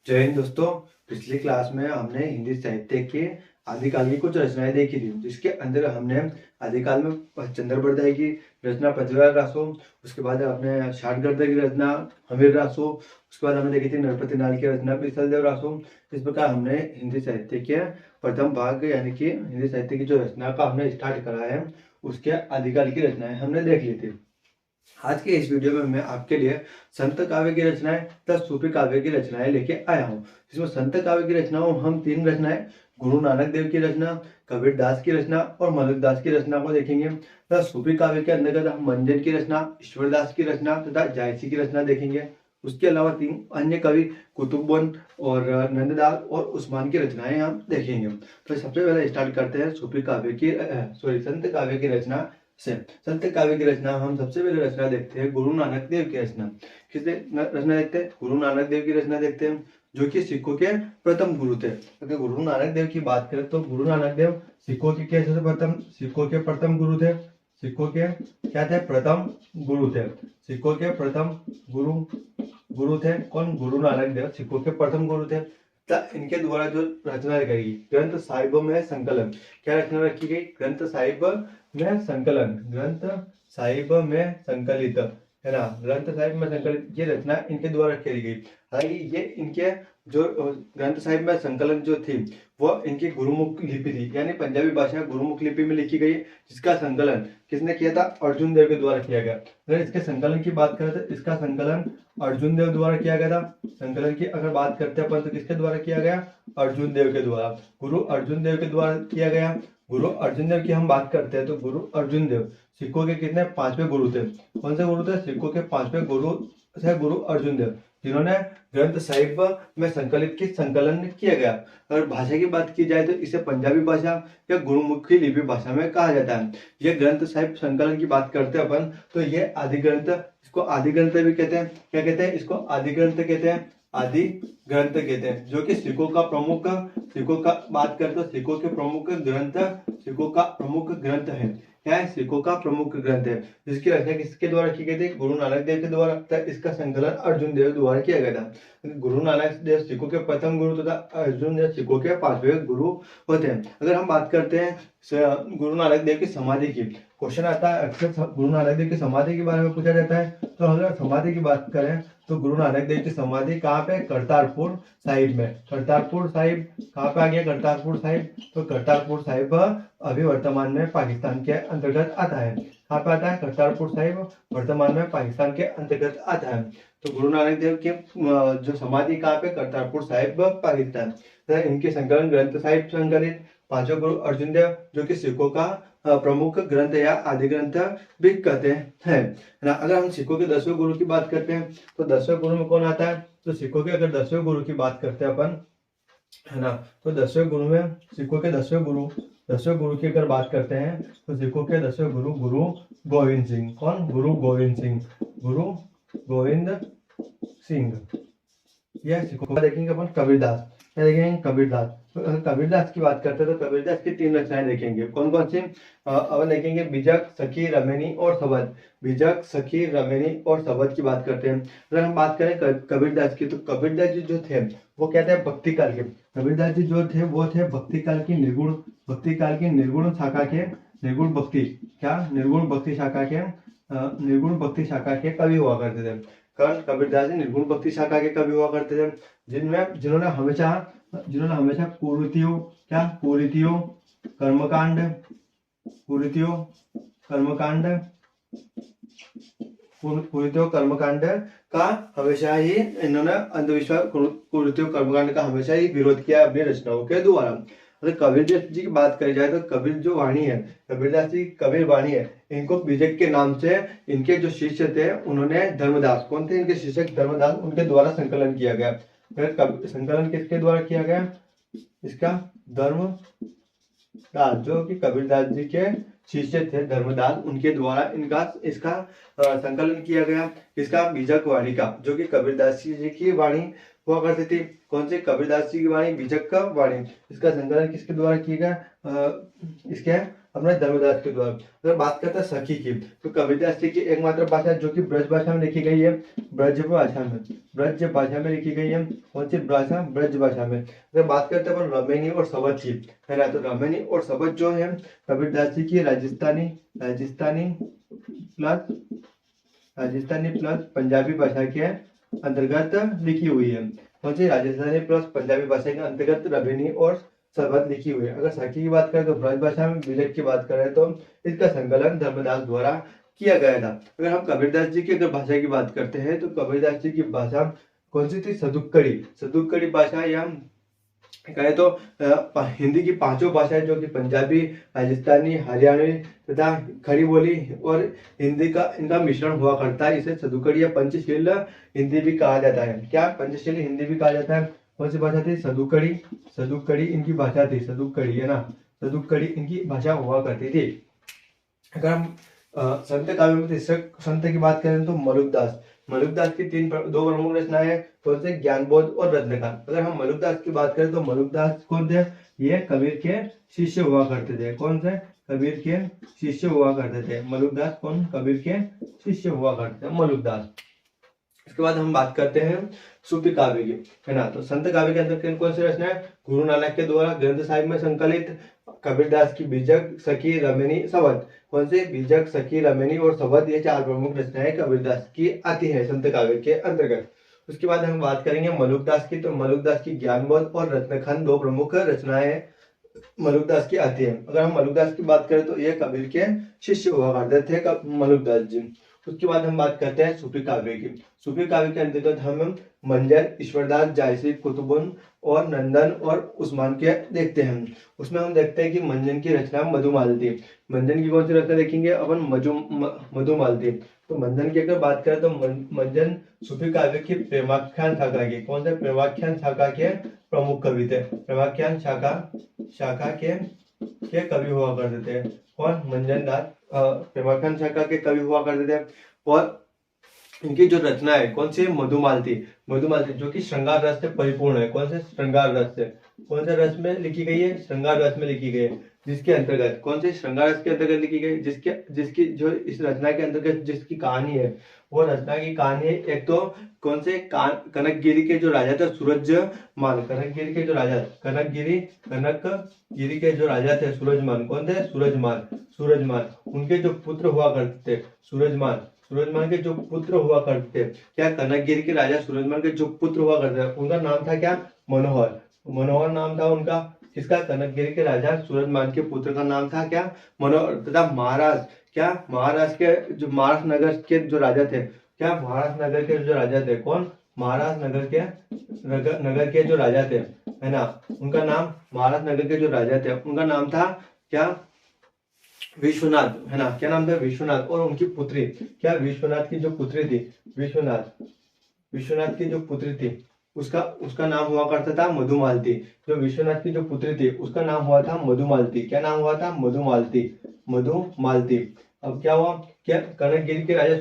जय हिंद दोस्तों। पिछली क्लास में हमने हिंदी साहित्य के आदिकाल की कुछ रचनाएं देखी थी, जिसके अंदर हमने आदिकाल में चंद्र बरदाई की रचना पृथ्वीराज रासो, उसके बाद हमने शाटगर्द की रचना हमीर रासो, उसके बाद हमने देखी थी नरपति नाल की रचना बिसलदेव रासो। इस प्रकार हमने हिंदी साहित्य के प्रथम भाग यानी कि हिंदी साहित्य की जो रचना का हमने स्टार्ट करा है, उसके आदिकाल की रचनाएं हमने देख ली थी। आज के इस वीडियो में मैं आपके लिए संत काव्य की रचनाएं तथा सूफी काव्य की रचनाएं लेके आया हूँ। जिसमें संत काव्य की रचनाओं हम तीन रचनाएं गुरु नानक देव की रचना, कबीर दास की रचना और मनुक दास की रचना को देखेंगे तथा सूफी काव्य के अंतर्गत हम मंजन की रचना, ईश्वर दास की रचना तथा जायसी की रचना देखेंगे। उसके अलावा तीन अन्य कवि कुतुबुन और नंदलाल और उस्मान की रचनाएं हम देखेंगे। तो सबसे पहले स्टार्ट करते हैं सूफी काव्य की संत काव्य की रचना से। संत काव्य की रचना हम सबसे पहले रचना देखते हैं गुरु नानक देव की रचना। किसने रचना देखते हैं? गुरु नानक देव की रचना देखते हैं, जो कि सिखों के प्रथम गुरु थे। अगर गुरु नानक देव की बात करें तो गुरु नानक देव सिखों के कैसे सिखों के प्रथम गुरु थे। सिखों के क्या थे? प्रथम गुरु थे। सिखों के प्रथम गुरु गुरु थे कौन? गुरु नानक देव सिखों के प्रथम गुरु थे। इनके द्वारा जो रचना रखी गई ग्रंथ साहिब में संकलन, क्या रचना रखी गई? ग्रंथ साहिब में संकलन, ग्रंथ साहिब में संकलित, है ना, ग्रंथ साहिब में संकलित ये रचना इनके द्वारा करी गई। हालांकि ये इनके जो ग्रंथ साहिब में संकलन जो थी वो इनकी गुरुमुख लिपि थी, यानी पंजाबी भाषा गुरुमुख लिपि में लिखी गई, जिसका संकलन किसने किया था? अर्जुन देव के द्वारा किया गया। अगर इसके संकलन की बात करें तो इसका संकलन अर्जुन देव द्वारा किया गया था। संकलन की अगर बात करते हैं अपन तो किसके द्वारा किया गया? अर्जुन देव के द्वारा, गुरु अर्जुन देव के द्वारा किया गया। गुरु अर्जुन देव की हम बात करते हैं तो गुरु अर्जुन देव सिखों के कितने? पांचवें गुरु थे। कौन से गुरु थे? सिखों के पांचवें गुरु थे गुरु अर्जुन देव, जिन्होंने ग्रंथ साहिब में संकलन किया गया। अगर भाषा की बात की जाए तो इसे पंजाबी भाषा या गुरुमुखी लिपि भाषा में कहा जाता है। ये ग्रंथ साहिब संकलन की बात करते हैं अपन तो ये आदि ग्रंथ, इसको आदि ग्रंथ भी कहते हैं। क्या कहते हैं इसको? आदि ग्रंथ कहते हैं, आदि ग्रंथ कहते हैं, जो कि सिखों का प्रमुख, सिखों का बात करते हैं सिखों के प्रमुख ग्रंथ, सिखों का प्रमुख ग्रंथ है। क्या है? सिखों का प्रमुख ग्रंथ है, जिसकी रचना किसके द्वारा की गई थी? गुरु नानक देव के द्वारा। इसका संकलन अर्जुन देव द्वारा किया गया था। गुरु नानक देव सिखों के प्रथम गुरु तथा अर्जुन देव सिखों के पांचवें गुरु होते हैं। अगर हम बात करते हैं गुरु नानक देव की समाधि की, क्वेश्चन आता है अक्सर गुरु नानक देव की समाधि के बारे में पूछा जाता है। तो अगर समाधि की बात करें तो गुरु नानक देव की समाधि कहाँ पे? करतारपुर साहिब में। करतारपुर साहिब कहाँ पे आ गया? करतारपुर साहिब, तो करतारपुर साहिब अभी वर्तमान में पाकिस्तान के अंतर्गत आता है। कहाँ पे आता है? करतारपुर साहिब वर्तमान में पाकिस्तान के अंतर्गत आता है। तो गुरु नानक देव की जो समाधि कहाँ पे? करतारपुर साहिब पाकिस्तान। तो इनके संकलन ग्रंथ साहिब संकलित, पांचों गुरु अर्जुन देव, जो कि सिखों का प्रमुख ग्रंथ या आदि ग्रंथ भी कहते हैं ना। अगर हम सिखों के 10वें गुरु की बात करते हैं तो 10वें गुरु में कौन आता है? तो सिखों के अगर 10वें गुरु की बात करते हैं अपन, है ना, तो 10वें गुरु में सिखों के 10वें गुरु की अगर बात करते हैं तो सिखों के 10वें गुरु गुरु गोविंद सिंह। कौन? गुरु गोविंद सिंह, गुरु गोविंद सिंह। यह सिखों का देखेंगे अपन कबीरदास। क्या देखेंगे? कबीरदास। तो अगर कबीरदास की बात करते हैं तो कबीरदास की तीन रचनाएं देखेंगे। कौन कौन सी? अब देखेंगे बीजक, सखी, रमेनी और सबद। बीजक, सखी, रमेनी और सबद की बात करते हैं। अगर हम बात करें कबीरदास की तो कबीरदास जी जो थे वो क्या थे? भक्ति काल के। कबीरदास जी जो थे वो थे भक्ति काल की निर्गुण शाखा के, निर्गुण भक्ति, क्या? निर्गुण भक्ति शाखा के, निर्गुण भक्ति शाखा के कवि हुआ करते थे। कर्ण कबीरदास जी निर्गुण भक्ति शाखा के कवि हुआ करते थे, जिन्होंने हमेशा कुरीतियों, क्या? कुरीतियों, कर्मकांड, कुरीतियों, कर्मकांड, कुरीतियों कर्मकांड का हमेशा ही इन्होंने अंधविश्वास कुरीतियों कर्मकांड का हमेशा ही विरोध किया अपनी रचनाओं के द्वारा। अगर कबीरदास जी की बात करी जाए तो कबीर जो वाणी है, कबीरदास जी कबीर वाणी है, इनको बीजक के नाम से इनके जो शिष्य थे उन्होंने धर्मदास, कौन थे इनके शिष्य? धर्मदास, उनके द्वारा संकलन किया गया। संकलन किसके द्वारा किया गया? इसका धर्मदास, जो कि कबीरदास जी के शिष्य थे धर्मदास, उनके द्वारा इसका संकलन किया गया। इसका बीजक वाणी का, जो कि कबीरदास जी की वाणी हुआ करती थी। कौन से? कबीरदास जी की वाणी, बीजक का वाणी। इसका संकलन किसके द्वारा किया गया? इसके अपने धर्मदास के द्वारा। अगर बात करते हैं सखी की, तो कबीरदास जी की एकमात्र भाषा जो कि ब्रज भाषा में लिखी गई है, ब्रज भाषा में लिखी गई है। कौन सी भाषा? ब्रज भाषा में। अगर बात करते हैं रमेनी और शबद की, है ना, तो रमेनी और शबद जो है कबीरदास जी की राजस्थानी प्लस पंजाबी भाषा के अंतर्गत लिखी हुई है। कौन सी? राजस्थानी प्लस पंजाबी भाषा के अंतर्गत रमेनी और शबद लिखी हुई है। अगर सखी की बात करें तो ब्रज भाषा में, बीजक की बात करें तो इसका संकलन धर्मदास द्वारा किया गया था। अगर हम कबीरदास जी की अगर भाषा की बात करते हैं तो कबीरदास जी की भाषा कौन सी थी? सदुक्कड़ी भाषा, या कहे तो हिंदी की पांचों भाषाएं जो कि पंजाबी, राजस्थानी, हरियाणवी तथा खड़ी बोली और हिंदी का इनका मिश्रण हुआ करता है। इसे सदुक्कड़ी या पंचशील हिंदी भी कहा जाता है। क्या? पंचशील हिंदी भी कहा जाता है। कौन सी भाषा थी? सदुक्कड़ी इनकी भाषा थी। सदुक्कड़ी, है ना, सदुक्कड़ी इनकी भाषा हुआ करती थी। अगर हम संत काव्य में तीसरे संत की बात करें तो मलुकदास की दो प्रमुख रचनाएं हैं। कौन से? ज्ञानबोध और रत्नखान। अगर हम मलुकदास की बात करें तो मलुकदास कौन थे? ये कबीर के शिष्य हुआ करते थे। कौन से? कबीर के शिष्य हुआ करते थे मलुकदास। कौन? कबीर के शिष्य हुआ करते थे मलुकदास। इसके बाद हम बात करते हैं सूफी काव्य की, है ना, तो संत काव्य के अंदर कौन सी रचना है? गुरु नानक के द्वारा ग्रंथ साहिब में संकलित कबीरदास की बीजक, सखी, रमेनी, शबद। कौन से? बीजक, सखी, रमेनी और शबद, ये चार प्रमुख रचनाएं कबीरदास की आती है संत काव्य के अंतर्गत। उसके बाद हम बात करेंगे मलुकदास की, तो मलुकदास की ज्ञानबोध और रत्नखंड दो प्रमुख रचनाएं मलुकदास की आती है। अगर हम मलुकदास की बात करें तो ये कबीर के शिष्य हुआ करते थे मलुकदास जी। उसके बाद हम बात करते हैं सूफी काव्य की। सूफी काव्य के अंतर्गत हम मंजर, ईश्वरदास, जायसी, कुतुबुन और नंदन और उस्मान के देखते हैं। उसमें हम देखते हैं कि मंजन की रचना मधुमालती। मंजन की कौन सी रचना देखेंगे अपन? मधुमालती। तो मंजन की अगर बात करें तो मंजन सूफी काव्य की प्रेमाख्यान शाखा की, कौन से? प्रेमाख्यान शाखा के प्रमुख कवि थे। प्रेमाख्यान शाखा के कवि हुआ करते थे। कौन? मंजन दास प्रेमाख्यान शाखा के कवि हुआ करते थे। और इनकी जो रचना है कौन सी? मधुमालती जो कि श्रृंगार रस से परिपूर्ण है। कौन से? श्रृंगार रस से। कौन से रस में लिखी गई है? श्रृंगार रस में लिखी गई है। जिसके अंतर्गत, कौन से? श्रृंगार रस के अंतर्गत लिखी गई, जिसकी जो इस रचना के अंतर्गत जिसकी कहानी है, वो रचना की कहानी है एक तो कौन से? कनकगिरी के जो राजा थे सूरजमान। कनकगिरी के जो राजा थे सूरजमान। कौन थे? सूरजमान। उनके जो पुत्र हुआ करते थे सूरजमान के जो पुत्र हुआ करते थे। क्या? कनकगिरी के राजा सूरजमान के जो पुत्र हुआ करते थे उनका नाम था क्या? मनोहर नाम था उनका। किसका? कनकगिरी के राजा सूरजमान के पुत्र का नाम था क्या? मनोहर। तथा महाराष्ट्र के जो महाराष्ट्र नगर के जो राजा थे, क्या? महाराष्ट्र नगर के जो राजा थे, कौन? महाराष्ट्र नगर के जो राजा थे, है ना, उनका नाम, महाराष्ट्र नगर के जो राजा थे उनका नाम था क्या? विश्वनाथ, है ना, क्या नाम था? विश्वनाथ। और उनकी पुत्री, क्या? विश्वनाथ की जो पुत्री थी, विश्वनाथ की जो पुत्री थी उसका नाम हुआ करता था मधुमालती। जो विश्वनाथ की जो पुत्री थी उसका नाम हुआ था मधुमालती। क्या नाम हुआ था? मधुमालती। अब क्या हुआ? क्या? कनकगिरी के राजा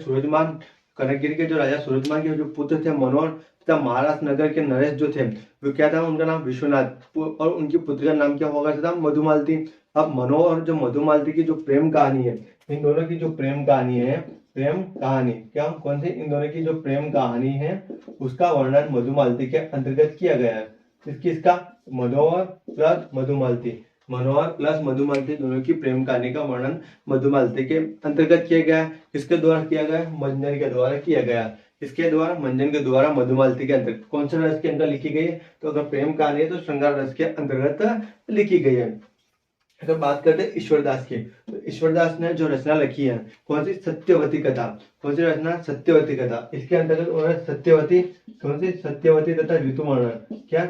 सूरजमान के जो पुत्र थे मनोहर, तथा महाराष्ट्र नगर के नरेश जो थे वो क्या था? उनका नाम विश्वनाथ, और उनकी पुत्री का नाम क्या हुआ करता था? मधुमालती। अब मनोहर और जो मधुमालती की जो प्रेम कहानी है, इन दोनों की जो प्रेम कहानी है, क्या? कौन सी? इन दोनों की जो प्रेम कहानी है उसका वर्णन मधुमालती के अंतर्गत किया गया है। किसका? मनोहर प्लस मधुमालती दोनों की प्रेम कहानी का वर्णन मधुमालती के अंतर्गत किया गया है। किसके द्वारा किया गया? मंजन के द्वारा किया गया। किसके द्वारा? मंजन के द्वारा मधुमालती के अंतर्गत। कौन से रस के अंदर लिखी गई है? तो अगर प्रेम कहानी है तो श्रृंगार रस के अंतर्गत लिखी गई है। अगर बात करते हैं ईश्वरदास की, तो ईश्वरदास ने जो रचना लिखी है कौन सी? सत्यवती कथा। कौन सी रचना? सत्यवती कथा। इसके अंतर्गत उन्होंने सत्यवती, कौन सी? सत्यवती तथा ऋतु वर्णन। क्या?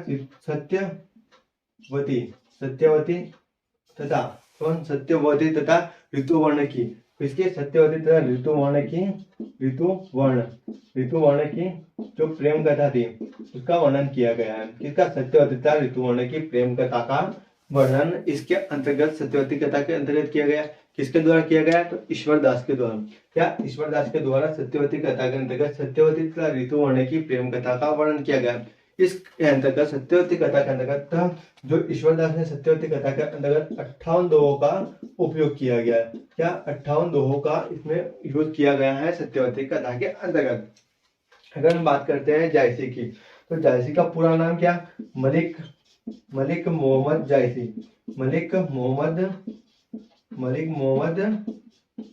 सत्यवती तथा ऋतु वर्ण की। इसके सत्यवती तथा ऋतु वर्ण की जो प्रेम कथा थी उसका वर्णन किया गया है। किसका? सत्यवती तथा ऋतु वर्ण की प्रेम कथा का वर्णन इसके अंतर्गत, सत्यवती कथा के अंतर्गत किया गया। किसके द्वारा किया गया? तो ईश्वर दास के द्वारा। क्या? ईश्वर दास के द्वारा सत्यवती कथा के अंतर्गत सत्यवती तथा ऋतुवर्णी की प्रेम कथा का वर्णन किया गया। इस अंतर्गत सत्यवती कथा के अंतर्गत जो ईश्वर दास ने सत्यवती कथा के अंतर्गत 58 दोहों का उपयोग किया गया है। क्या? 58 दोहों का इसमें यूज किया गया है सत्यवती कथा के अंतर्गत। अगर हम बात करते हैं जायसी की, तो जायसी का पूरा नाम क्या? मलिक मोहम्मद जायसी। मलिक मोहम्मद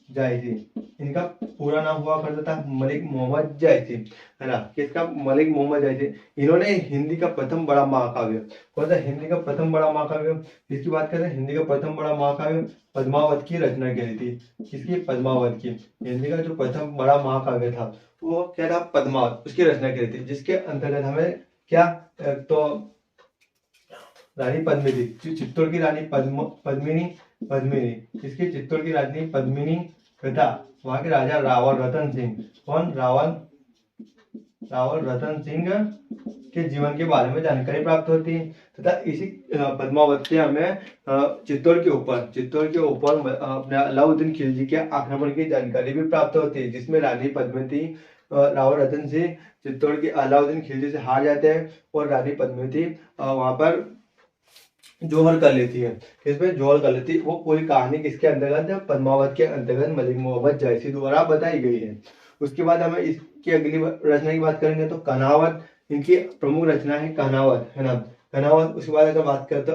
जायसी, इनका पूरा नाम हुआ करता था मलिक मोहम्मद जायसी, है ना। किसका? मलिक मोहम्मद जायसी। इन्होंने हिंदी का प्रथम बड़ा महाकाव्य, कौन सा हिंदी का प्रथम बड़ा महाकाव्य? इसकी बात करें, हिंदी का प्रथम बड़ा महाकाव्य पद्मावत की रचना करी थी। किसकी? पद्मावत की। हिंदी का जो प्रथम बड़ा महाकाव्य था वो क्या था? पद्मावत, उसकी रचना करी थी। जिसके अंतर्गत हमें क्या? तो रानी पद्मिनी, चित्तौड़ की रानी पद्मिनी, इसकी चित्तौड़ की रानी पद्मिनी तथा वहां के राजा रावल रतन सिंह। कौन? रावल रतन सिंह के जीवन के बारे में जानकारी प्राप्त होती है। तथा इसी पद्मावत से हमें चित्तौड़ के ऊपर अपने अलाउद्दीन खिलजी के आक्रमण की जानकारी भी प्राप्त होती है, जिसमें रानी पद्मिनी रावल रतन सिंह चित्तौड़ के अलाउद्दीन खिलजी से हार जाते हैं और रानी पद्मिनी वहां पर जोहर कर लेती है। इसमें जोहर कर लेती है। वो पूरी कहानी किसके अंतर्गत है? पद्मावत के अंतर्गत मलिक मोहम्मद जायसी द्वारा बताई गई है। उसके बाद हमें इसकी अगली रचना की बात करेंगे तो कहावत, इनकी प्रमुख रचना है कहावत, है ना। कहावत। उसके बाद अगर बात करें तो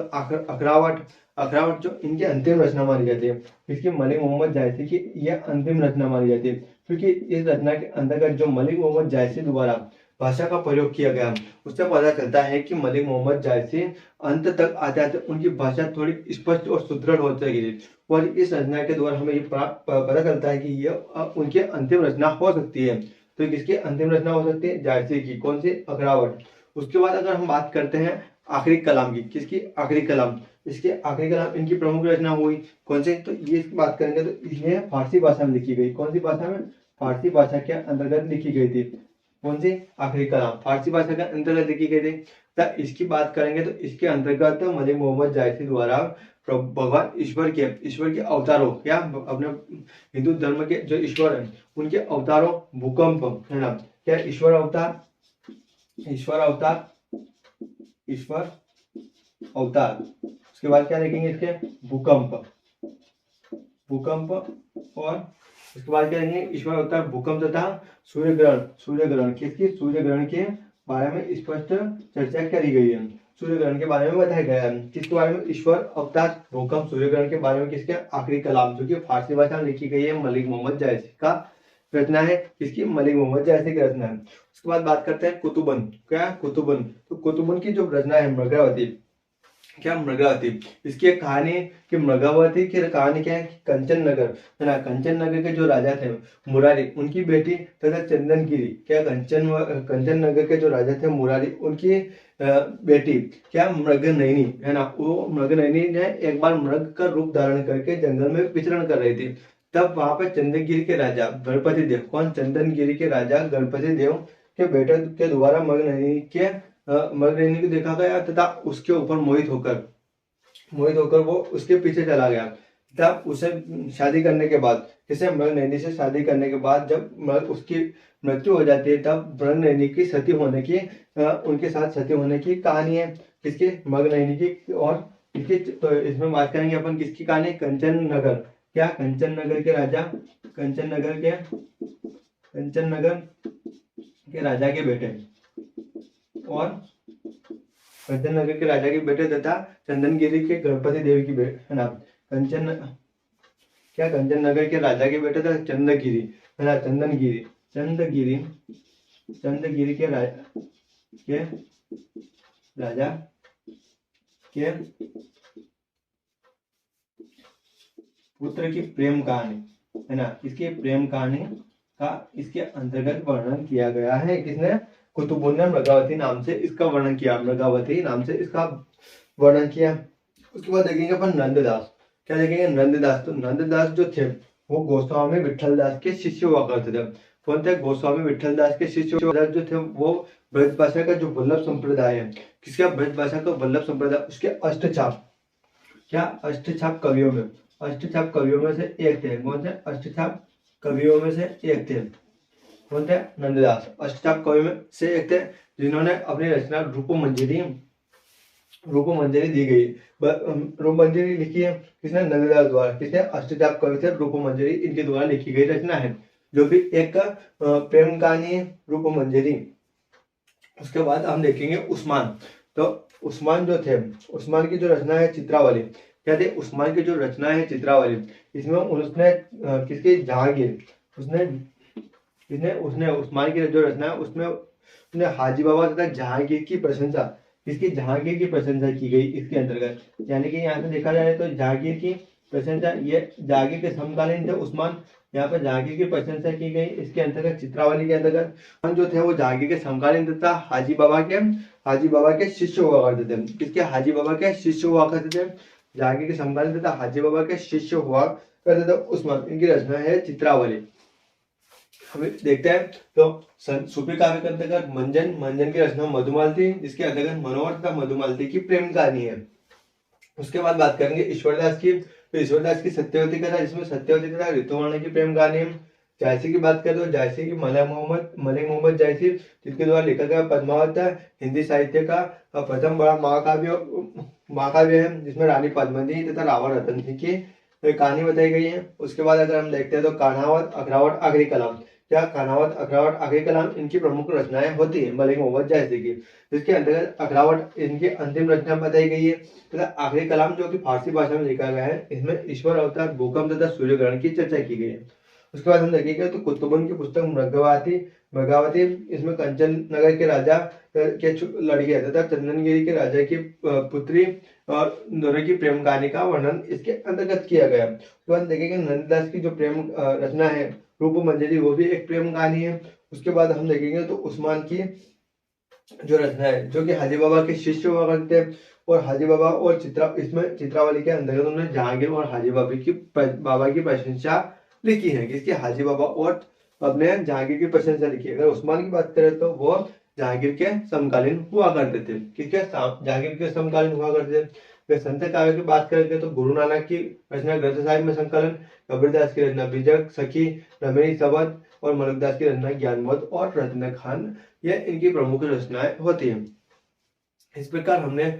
अखरावट जो इनकी अंतिम रचना मानी जाती है। इसकी मलिक मोहम्मद जायसी की यह अंतिम रचना मानी जाती है, क्योंकि इस रचना के अंतर्गत जो मलिक मोहम्मद जायसी द्वारा भाषा का प्रयोग किया गया, उससे पता चलता है कि मलिक मोहम्मद जायसी अंत तक आते आते उनकी भाषा थोड़ी स्पष्ट और सुदृढ़ हो जाएगी। और इस रचना के द्वारा हमें ये पता चलता है कि यह उनकी अंतिम रचना हो सकती है। तो किसकी अंतिम रचना हो सकती है? जायसी की। कौन सी? अखरावट। उसके बाद अगर हम बात करते हैं आखिरी कलाम की, किसकी? आखिरी कलाम। इसके आखिरी कलाम इनकी प्रमुख रचना हुई कौन से? तो ये इसकी बात करेंगे तो ये फारसी भाषा में लिखी गई। कौन सी भाषा में? फारसी भाषा के अंतर्गत लिखी गई थी। कौन सी? आखिरी कलाम फारसी भाषा के अंतर्गत लिखी गई थी। इसकी बात करेंगे तो इसके अंतर्गत मलिक मोहम्मद जायसी द्वारा भगवान ईश्वर के अवतारों, क्या अपने हिंदू धर्म के जो ईश्वर है उनके अवतारों, भूकंप, है ना। क्या? ईश्वर अवतार उसके बाद क्या लिखेंगे? इसके भूकंप, और उसके बाद क्या लेंगे? ईश्वर अवतार, भूकंप तथा सूर्य ग्रहण। किसकी? सूर्य ग्रहण के बारे में स्पष्ट चर्चा करी गई है। सूर्य ग्रहण के बारे में बताया गया है। किसके बारे में? ईश्वर अवतार, भूकंप, सूर्य ग्रहण के बारे में। किसके? आखिरी कलाम, जो कि फारसी भाषा में लिखी गई है, मलिक मोहम्मद जायसी का रचना है। किसकी? मलिक मोहम्मद जायसी की रचना है। उसके बाद बात करते हैं कुतुबन। क्या? कुतुबन। तो कुतुबन की जो रचना है मृगावती, क्या? मृगावती। इसकी एक कहानी कि मृगावती की कहानी क्या है? कंचन नगर, है ना। कंचन नगर के जो राजा थे मुरारी, उनकी बेटी तथा चंदनगिरी, क्या? कंचन नगर के जो राजा थे मुरारी, उनकी बेटी क्या? मृगनयनी, है ना। वो मृगनयनी ने एक बार मृग का रूप धारण करके जंगल में विचरण कर रही थी। तब वहां पर चंदनगिरी के राजा गणपति देव, कौन? चंदनगिरी के राजा गणपति देव के बेटे के द्वारा मृगनयनी को देखा गया तथा उसके ऊपर मोहित होकर वो उसके पीछे चला गया। तब उसे शादी करने के बाद, किसे? मृगनयनी से शादी करने के बाद जब उसकी मृत्यु हो जाती है, तब मृगनयनी की सती होने की उनके साथ सती होने की कहानी है। किसकी? मृगनयनी की। और इसकी तो इसमें बात करेंगे अपन किसकी कहानी? कंचन नगर। क्या? कंचन नगर के राजा के बेटे, और कंचन नगर के राजा के बेटे तथा चंदनगिरी के गणपति देव की बेटे, है ना। कंचन नगर के राजा के बेटे तथा चंदनगिरी, है ना। चंदगिरी के राजा के पुत्र की प्रेम कहानी, है ना। इसकी प्रेम कहानी का इसके अंतर्गत वर्णन किया गया है। किसने? कुतुबुन ने मृगावती नाम से इसका वर्णन किया। उसके बाद देखेंगे अपन नंददास। क्या देखेंगे? नंददास। तो नंददास जो थे वो गोस्वामी विठल दास के शिष्य हुआ करते थे। कौन थे? गोस्वामी विठल दास के शिष्य जो थे वो ब्रज भाषा का जो वल्लभ संप्रदाय है, किसका? ब्रज भाषा का वल्लभ संप्रदाय, उसके अष्टछाप, क्या? अष्टछाप कवियों में अष्टछाप कवियों में से एक थे। कौन थे? अष्टछाप कवियों में से एक थे। कौन थे? नंददास। अष्टछाप कवियों में से एक थे जिन्होंने अपनी रचना रूपमंजरी दी गई। रूपमंजरी लिखी है किसने? नंददास द्वारा। किसने? अष्टछाप कवि थे रूपमंजरी, इनके द्वारा लिखी गई रचना है, जो कि एक प्रेम कहानी है, रूपमंजरी। उसके बाद हम देखेंगे उस्मान। तो उस्मान जो थे, उस्मान की जो रचना है चित्रावली, क्या थे? उस्मान की जो रचना है चित्रावली, इसमें उसने किसकी? जहांगीर। उसने किसने? उसने उस्मान की जो रचना है उसमें उसने हाजी बाबा तथा जहांगीर की प्रशंसा, किसकी? जहांगीर की प्रशंसा की गई इसके अंतर्गत। यानी कि यहाँ से देखा जाए तो जहांगीर की प्रशंसा, ये जहांगीर के समकालीन थे उस्मान, यहाँ पर जहांगीर की प्रशंसा की गई इसके अंतर्गत, चित्रावली के अंतर्गत। जो थे वो जहांगीर के समकालीन तथा हाजी बाबा के शिष्य हुआ करते थे। किसके? हाजी बाबा के शिष्य हुआ करते थे। जहांगीर के समकालीन तथा हाजी बाबा के शिष्य हुआ करते थे उस्मान। इनकी रचना है चित्रावली। हमें देखते हैं तो सूफी काव्य के अंतर्गत मंजन की रचना मधुमालती, जिसके अंतर्गत मनोहर तथा मधुमालती की प्रेम कहानी है। उसके बाद बात करेंगे ईश्वरदास की। तो ईश्वरदास की सत्यवती कथा, जिसमें सत्यवती तथा ऋतुवर्णा की प्रेम कहानी है। जायसी की बात करें तो जायसी की मलिक मोहम्मद जायसी, जिसके द्वारा लिखा गया पद्मावत हिंदी साहित्य का प्रथम बड़ा महाकाव्य है, जिसमें रानी पद्मिनी तथा रावण रतन सिंह की कहानी बताई गई है। उसके बाद अगर हम देखते हैं तो कान्हावत अखरावट आखिरी कलाम। क्या? कान्हावत अखरावट आखिरी कलाम इनकी प्रमुख रचनाएं होती है मलिक मोहम्मद जायसी की, जिसके अंतर्गत अखरावट इनकी अंतिम रचना बताई गई है तथा आखिरी कलाम जो कि फारसी भाषा में लिखा गया है, इसमें ईश्वर अवतार, भूकंप तथा सूर्य ग्रहण की चर्चा की गई है। उसके बाद हम देखेंगे तो कुतुबन की पुस्तक मृगावती, इसमें कंचन नगर के राजा के लड़की है तथा चंदनगिरी के राजा की पुत्री और दोनों की प्रेम कहानी का वर्णन इसके अंतर्गत किया गया। उसके बाद देखेंगे नंददास की जो प्रेम रचना है रूपमंजरी, वो भी एक प्रेम कहानी है। उसके बाद हम देखेंगे तो उस्मान की जो रचना है, जो कि हाजी बाबा के शिष्य हुआ करते हैं, और हाजी बाबा और इसमें चित्रावली के अंतर्गत उन्होंने जहांगीर और हाजी बाबा की प्रशंसा लिखी है। किसकी? हाजी बाबा और अपने जहांगीर की प्रशंसा लिखी है। अगर उस्मान की बात करें तो वो जहांगीर के समकालीन हुआ करते थे। किसके? जहांगीर के समकालीन हुआ करते थे। अगर संत काव्य की बात करेंगे तो गुरु नानक की रचना ग्रंथ साहिब में संकलन, कबीरदास की रचना बीजक सखी, रमेश सबद और मलकदास की रचना ज्ञानमत और रत्न खान, ये इनकी प्रमुख रचनाएं होती हैं। इस प्रकार हमने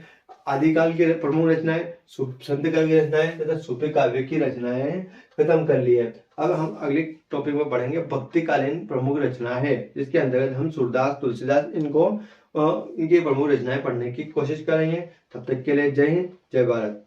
आदिकाल की प्रमुख रचनाएं, संत काव्य की रचनाएं तथा सूफी काव्य की रचनाएं खत्म कर ली है। अब हम अगले टॉपिक में पढ़ेंगे भक्तिकालीन प्रमुख रचना है, जिसके अंतर्गत हम सूरदास, तुलसीदास, इनकी प्रमुख रचनाएं पढ़ने की कोशिश करेंगे। तब तक के लिए जय हिंद, जय भारत।